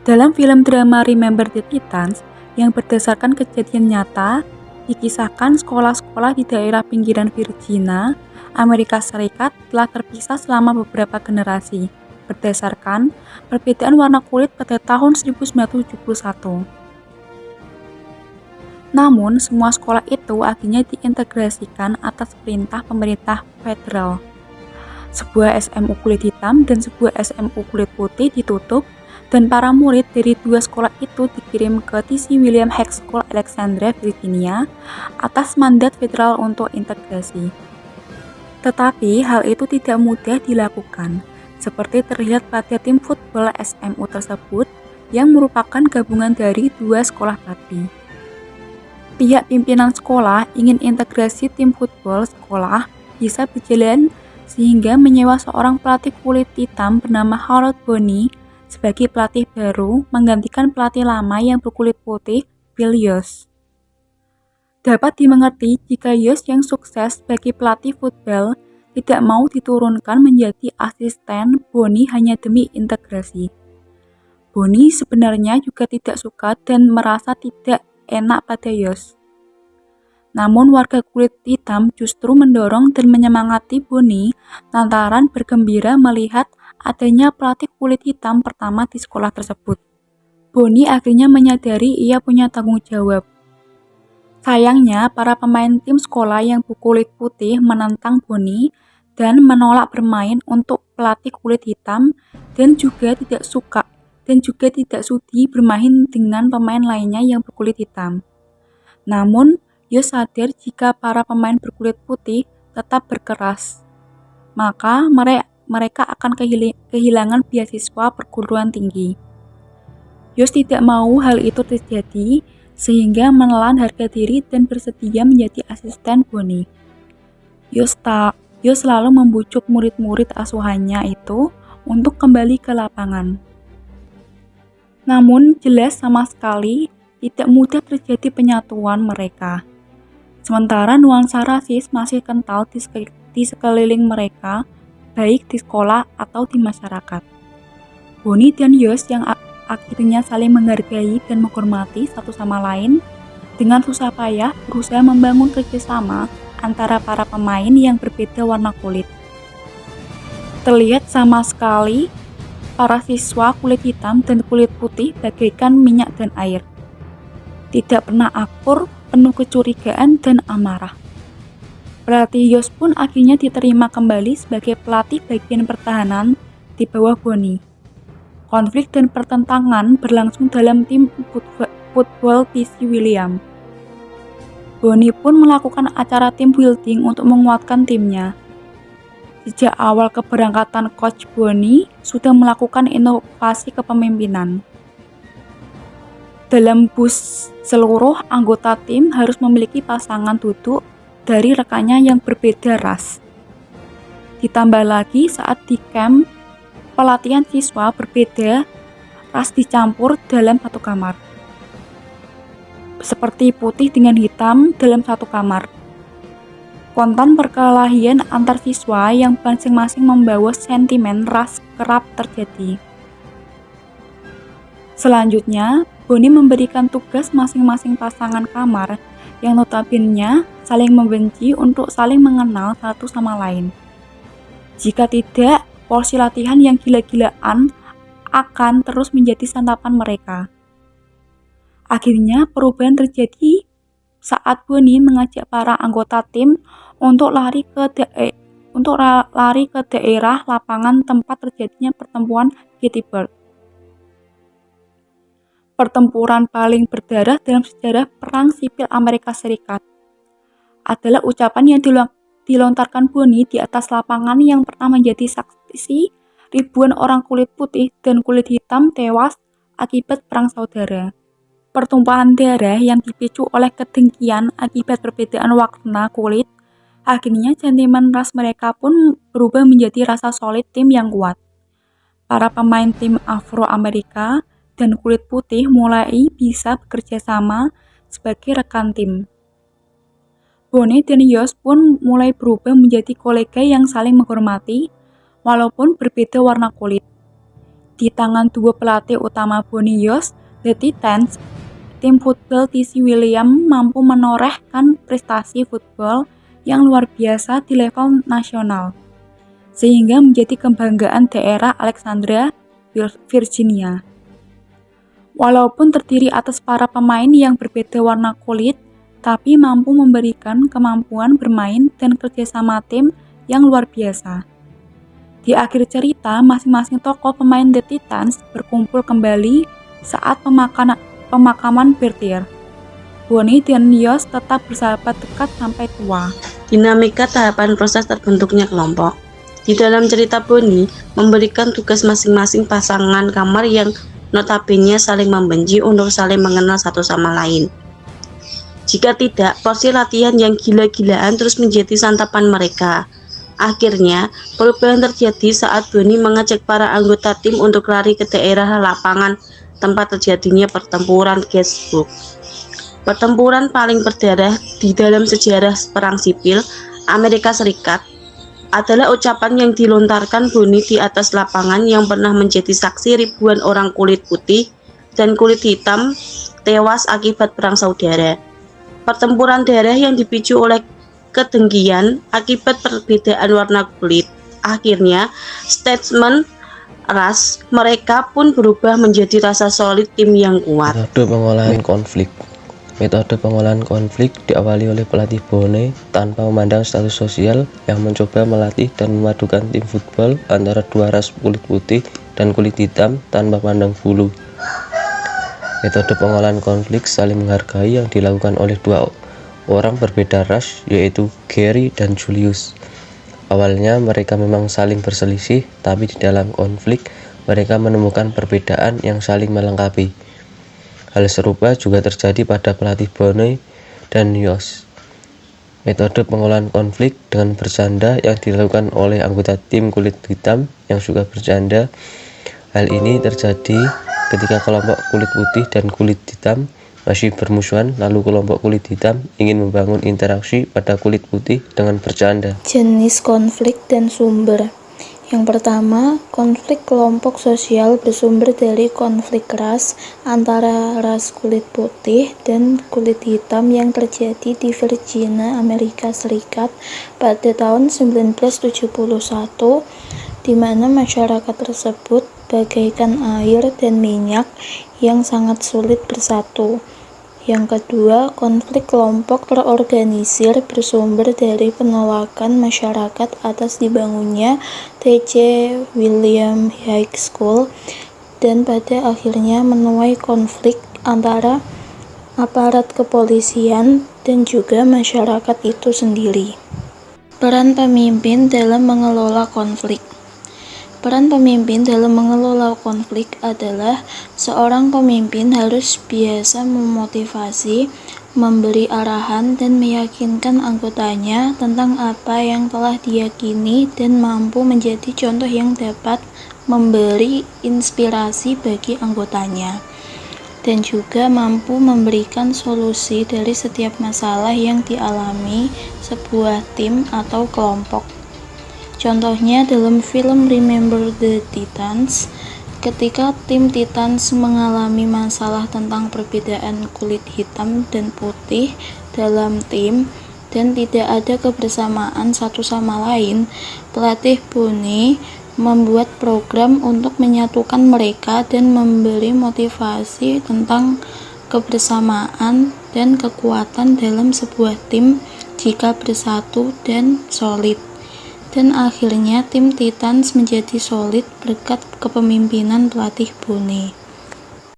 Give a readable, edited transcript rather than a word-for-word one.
Dalam film drama Remember the Titans yang berdasarkan kejadian nyata, dikisahkan sekolah-sekolah di daerah pinggiran Virginia, Amerika Serikat telah terpisah selama beberapa generasi berdasarkan perbedaan warna kulit pada tahun 1971. Namun, semua sekolah itu akhirnya diintegrasikan atas perintah pemerintah federal. Sebuah SMU kulit hitam dan sebuah SMU kulit putih ditutup, dan para murid dari dua sekolah itu dikirim ke T.C. William High School Alexandria, Virginia atas mandat federal untuk integrasi. Tetapi hal itu tidak mudah dilakukan, seperti terlihat pada tim football SMU tersebut yang merupakan gabungan dari dua sekolah tadi. Pihak pimpinan sekolah ingin integrasi tim football sekolah bisa berjalan sehingga menyewa seorang pelatih kulit hitam bernama Harold Bonney sebagai pelatih baru menggantikan pelatih lama yang berkulit putih, Bill Yost. Dapat dimengerti jika Yost yang sukses sebagai pelatih football tidak mau diturunkan menjadi asisten Bonney hanya demi integrasi. Bonney sebenarnya juga tidak suka dan merasa tidak enak pada Yost. Namun warga kulit hitam justru mendorong dan menyemangati Bonney lantaran bergembira melihat adanya pelatih kulit hitam pertama di sekolah tersebut. Bonney akhirnya menyadari ia punya tanggung jawab. Sayangnya, para pemain tim sekolah yang berkulit putih menentang Bonney dan menolak bermain untuk pelatih kulit hitam dan juga tidak sudi bermain dengan pemain lainnya yang berkulit hitam. Namun, Yost sadar jika para pemain berkulit putih tetap berkeras, maka mereka akan kehilangan beasiswa perguruan tinggi. Yost tidak mau hal itu terjadi, sehingga menelan harga diri dan bersedia menjadi asisten Bonney. Yost selalu membujuk murid-murid asuhannya itu untuk kembali ke lapangan. Namun jelas sama sekali tidak mudah terjadi penyatuan mereka. Sementara nuansa rasis masih kental di sekeliling mereka, baik di sekolah atau di masyarakat. Bonney dan Yost yang akhirnya saling menghargai dan menghormati satu sama lain, dengan susah payah berusaha membangun kerjasama antara para pemain yang berbeda warna kulit. Terlihat sama sekali para siswa kulit hitam dan kulit putih bagaikan minyak dan air. Tidak pernah akur, penuh kecurigaan dan amarah. Pelatih Yost pun akhirnya diterima kembali sebagai pelatih bagian pertahanan di bawah Bonney. Konflik dan pertentangan berlangsung dalam tim football T.C. William. Bonney pun melakukan acara team building untuk menguatkan timnya. Sejak awal keberangkatan Coach Bonney sudah melakukan inovasi kepemimpinan. Dalam bus, seluruh anggota tim harus memiliki pasangan duduk dari rekannya yang berbeda ras. Ditambah lagi saat di camp, pelatihan siswa berbeda ras dicampur dalam satu kamar. Seperti putih dengan hitam dalam satu kamar. Kontan perkelahian antar siswa yang masing-masing membawa sentimen ras kerap terjadi. Selanjutnya, Bonney memberikan tugas masing-masing pasangan kamar yang notabene saling membenci untuk saling mengenal satu sama lain. Jika tidak, porsi latihan yang gila-gilaan akan terus menjadi santapan mereka. Akhirnya, perubahan terjadi saat Bonney mengajak para anggota tim untuk lari ke daerah lapangan tempat terjadinya pertempuran Gettysburg. Pertempuran paling berdarah dalam sejarah Perang Sipil Amerika Serikat adalah ucapan yang dilontarkan Bonney di atas lapangan yang pernah menjadi saksi ribuan orang kulit putih dan kulit hitam tewas akibat perang saudara. Pertumpahan darah yang dipicu oleh kedengkian akibat perbedaan warna kulit, akhirnya sentimen ras mereka pun berubah menjadi rasa solid tim yang kuat. Para pemain tim Afro-Amerika dan kulit putih mulai bisa bekerja sama sebagai rekan tim. Bonney dan Yost pun mulai berubah menjadi kolega yang saling menghormati walaupun berbeda warna kulit. Di tangan dua pelatih utama Bonnie Yost, The Titans, tim football TC Williams mampu menorehkan prestasi football yang luar biasa di level nasional, sehingga menjadi kebanggaan daerah Alexandria, Virginia. Walaupun terdiri atas para pemain yang berbeda warna kulit, tapi mampu memberikan kemampuan bermain dan kerjasama tim yang luar biasa. Di akhir cerita, masing-masing tokoh pemain The Titans berkumpul kembali saat pemakaman Bertier. Bonnie dan Yost tetap bersahabat dekat sampai tua. Dinamika tahapan proses terbentuknya kelompok. Di dalam cerita, Bonnie memberikan tugas masing-masing pasangan kamar yang notabene saling membenci untuk saling mengenal satu sama lain. Jika tidak, porsi latihan yang gila-gilaan terus menjadi santapan mereka. Akhirnya, perubahan terjadi saat Bonnie mengajak para anggota tim untuk lari ke daerah lapangan tempat terjadinya pertempuran Gettysburg. Pertempuran paling berdarah di dalam sejarah perang sipil Amerika Serikat adalah ucapan yang dilontarkan Bonnie di atas lapangan yang pernah menjadi saksi ribuan orang kulit putih dan kulit hitam tewas akibat perang saudara. Pertempuran darah yang dipicu oleh kedengkian akibat perbedaan warna kulit. Akhirnya, statement ras mereka pun berubah menjadi rasa solid tim yang kuat. Metode pengolahan konflik diawali oleh pelatih Bonnie tanpa memandang status sosial yang mencoba melatih dan memadukan tim football antara dua ras kulit putih dan kulit hitam tanpa pandang bulu. Metode pengolahan konflik saling menghargai yang dilakukan oleh dua orang berbeda ras, yaitu Gary dan Julius. Awalnya mereka memang saling berselisih, tapi di dalam konflik mereka menemukan perbedaan yang saling melengkapi. Hal serupa juga terjadi pada pelatih Bonnie dan Yost. Metode pengolahan konflik dengan bercanda yang dilakukan oleh anggota tim kulit hitam yang suka bercanda. Hal ini terjadi ketika kelompok kulit putih dan kulit hitam masih bermusuhan, lalu kelompok kulit hitam ingin membangun interaksi pada kulit putih dengan bercanda. Jenis konflik dan sumber. Yang pertama, konflik kelompok sosial bersumber dari konflik ras antara ras kulit putih dan kulit hitam yang terjadi di Virginia, Amerika Serikat pada tahun 1971, di mana masyarakat tersebut bagaikan air dan minyak yang sangat sulit bersatu. Yang kedua, konflik kelompok terorganisir bersumber dari penolakan masyarakat atas dibangunnya TC Williams High School dan pada akhirnya menuai konflik antara aparat kepolisian dan juga masyarakat itu sendiri. Peran pemimpin dalam mengelola konflik. Peran pemimpin dalam mengelola konflik adalah seorang pemimpin harus biasa memotivasi, memberi arahan, dan meyakinkan anggotanya tentang apa yang telah diyakini dan mampu menjadi contoh yang dapat memberi inspirasi bagi anggotanya, dan juga mampu memberikan solusi dari setiap masalah yang dialami sebuah tim atau kelompok. Contohnya dalam film Remember the Titans, ketika tim Titans mengalami masalah tentang perbedaan kulit hitam dan putih dalam tim dan tidak ada kebersamaan satu sama lain, pelatih Bonnie membuat program untuk menyatukan mereka dan memberi motivasi tentang kebersamaan dan kekuatan dalam sebuah tim jika bersatu dan solid. Dan akhirnya tim Titans menjadi solid berkat kepemimpinan pelatih Bonnie.